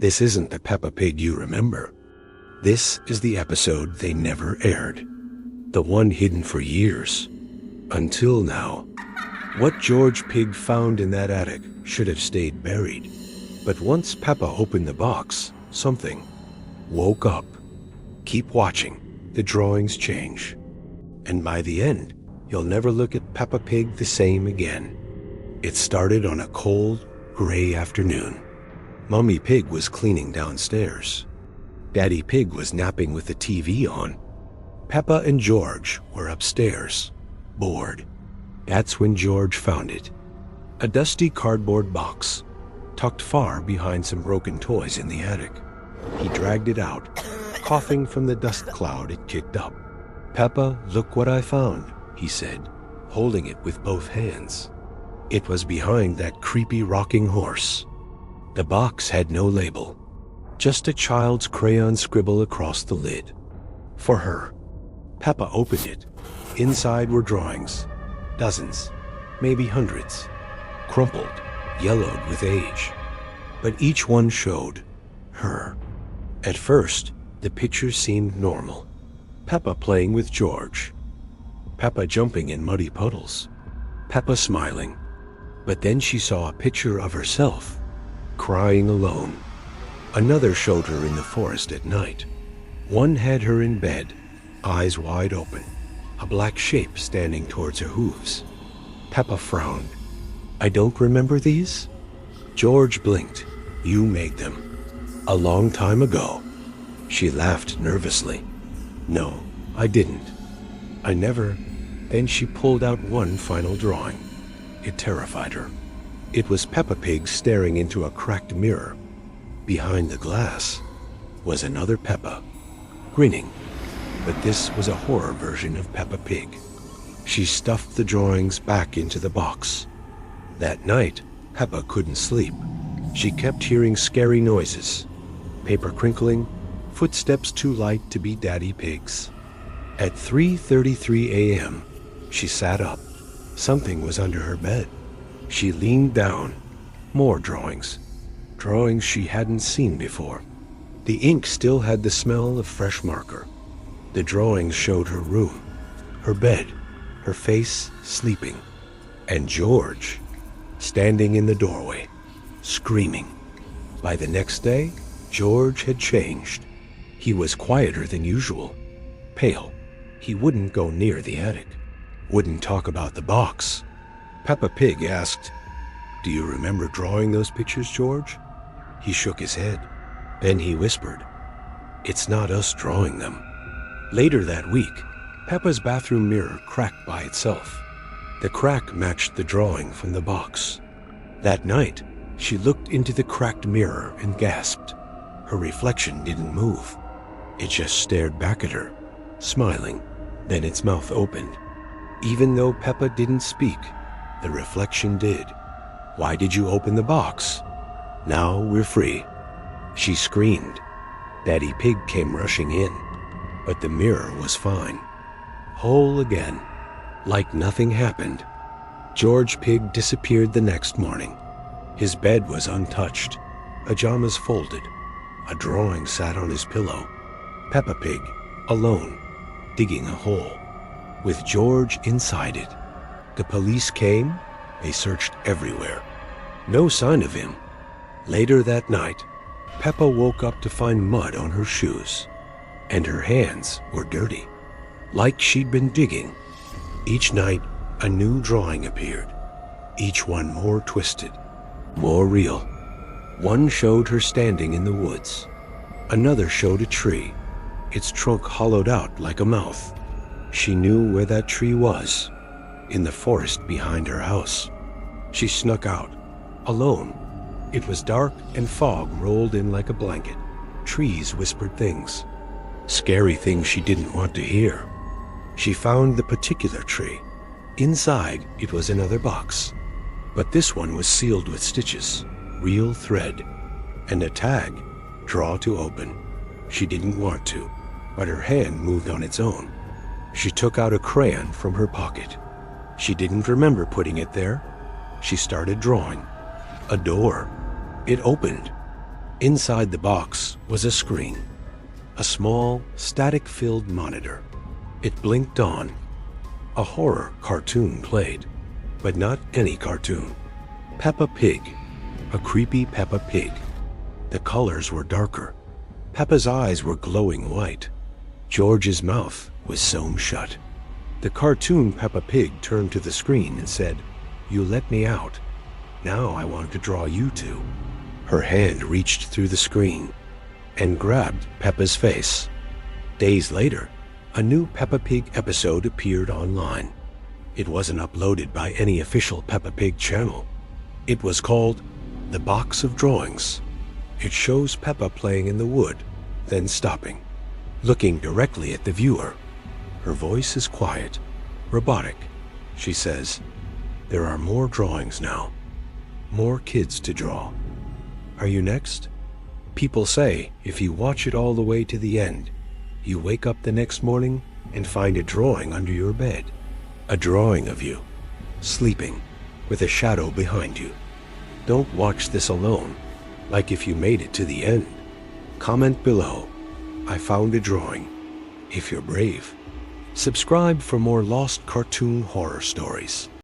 This isn't the Peppa Pig you remember. This is the episode they never aired. The one hidden for years. Until now. What George Pig found in that attic should have stayed buried. But once Peppa opened the box, something woke up. Keep watching. The drawings change. And by the end, you'll never look at Peppa Pig the same again. It started on a cold, gray afternoon. Mummy Pig was cleaning downstairs. Daddy Pig was napping with the TV on. Peppa and George were upstairs, bored. That's when George found it. A dusty cardboard box, tucked far behind some broken toys in the attic. He dragged it out, coughing from the dust cloud it kicked up. "Peppa, look what I found," he said, holding it with both hands. It was behind that creepy rocking horse. The box had no label, just a child's crayon scribble across the lid. For her. Peppa opened it. Inside were drawings. Dozens, maybe hundreds. Crumpled, yellowed with age. But each one showed her. At first, the pictures seemed normal. Peppa playing with George. Peppa jumping in muddy puddles. Peppa smiling. But then she saw a picture of herself, crying alone. Another showed her in the forest at night. One had her in bed, eyes wide open, a black shape standing towards her hooves. Peppa frowned. "I don't remember these?" George blinked. "You made them. A long time ago." She laughed nervously. "No, I didn't. I never." Then she pulled out one final drawing. It terrified her. It was Peppa Pig staring into a cracked mirror. Behind the glass was another Peppa, grinning. But this was a horror version of Peppa Pig. She stuffed the drawings back into the box. That night, Peppa couldn't sleep. She kept hearing scary noises. Paper crinkling, footsteps too light to be Daddy Pig's. At 3:33 a.m., she sat up. Something was under her bed. She leaned down. More drawings. Drawings she hadn't seen before. The ink still had the smell of fresh marker. The drawings showed her room, her bed, her face sleeping, and George standing in the doorway, screaming. By the next day, George had changed. He was quieter than usual, pale. He wouldn't go near the attic, wouldn't talk about the box. Peppa Pig asked, "Do you remember drawing those pictures, George?" He shook his head. Then he whispered, "It's not us drawing them." Later that week, Peppa's bathroom mirror cracked by itself. The crack matched the drawing from the box. That night, she looked into the cracked mirror and gasped. Her reflection didn't move. It just stared back at her, smiling. Then its mouth opened. Even though Peppa didn't speak, the reflection did. "Why did you open the box? Now we're free." She screamed. Daddy Pig came rushing in, but the mirror was fine. Whole again, like nothing happened. George Pig disappeared the next morning. His bed was untouched, pajamas folded. A drawing sat on his pillow. Peppa Pig, alone, digging a hole, with George inside it. The police came. They searched everywhere. No sign of him. Later that night, Peppa woke up to find mud on her shoes, and her hands were dirty, like she'd been digging. Each night, a new drawing appeared, each one more twisted, more real. One showed her standing in the woods. Another showed a tree, its trunk hollowed out like a mouth. She knew where that tree was, in the forest behind her house. She snuck out, alone. It was dark and fog rolled in like a blanket. Trees whispered things, scary things she didn't want to hear. She found the particular tree. Inside, it was another box, but this one was sealed with stitches, real thread, and a tag, draw to open. She didn't want to, but her hand moved on its own. She took out a crayon from her pocket. She didn't remember putting it there. She started drawing. A door. It opened. Inside the box was a screen, a small, static-filled monitor. It blinked on. A horror cartoon played, but not any cartoon. Peppa Pig, a creepy Peppa Pig. The colors were darker. Peppa's eyes were glowing white. George's mouth was sewn shut. The cartoon Peppa Pig turned to the screen and said, "You let me out. Now I want to draw you two." Her hand reached through the screen and grabbed Peppa's face. Days later, a new Peppa Pig episode appeared online. It wasn't uploaded by any official Peppa Pig channel. It was called The Box of Drawings. It shows Peppa playing in the wood, then stopping, looking directly at the viewer. Her voice is quiet, robotic. She says, "There are more drawings now. More kids to draw. Are you next?" People say if you watch it all the way to the end, you wake up the next morning and find a drawing under your bed. A drawing of you, sleeping, with a shadow behind you. Don't watch this alone, like if you made it to the end. Comment below, "I found a drawing," if you're brave. Subscribe for more lost cartoon horror stories.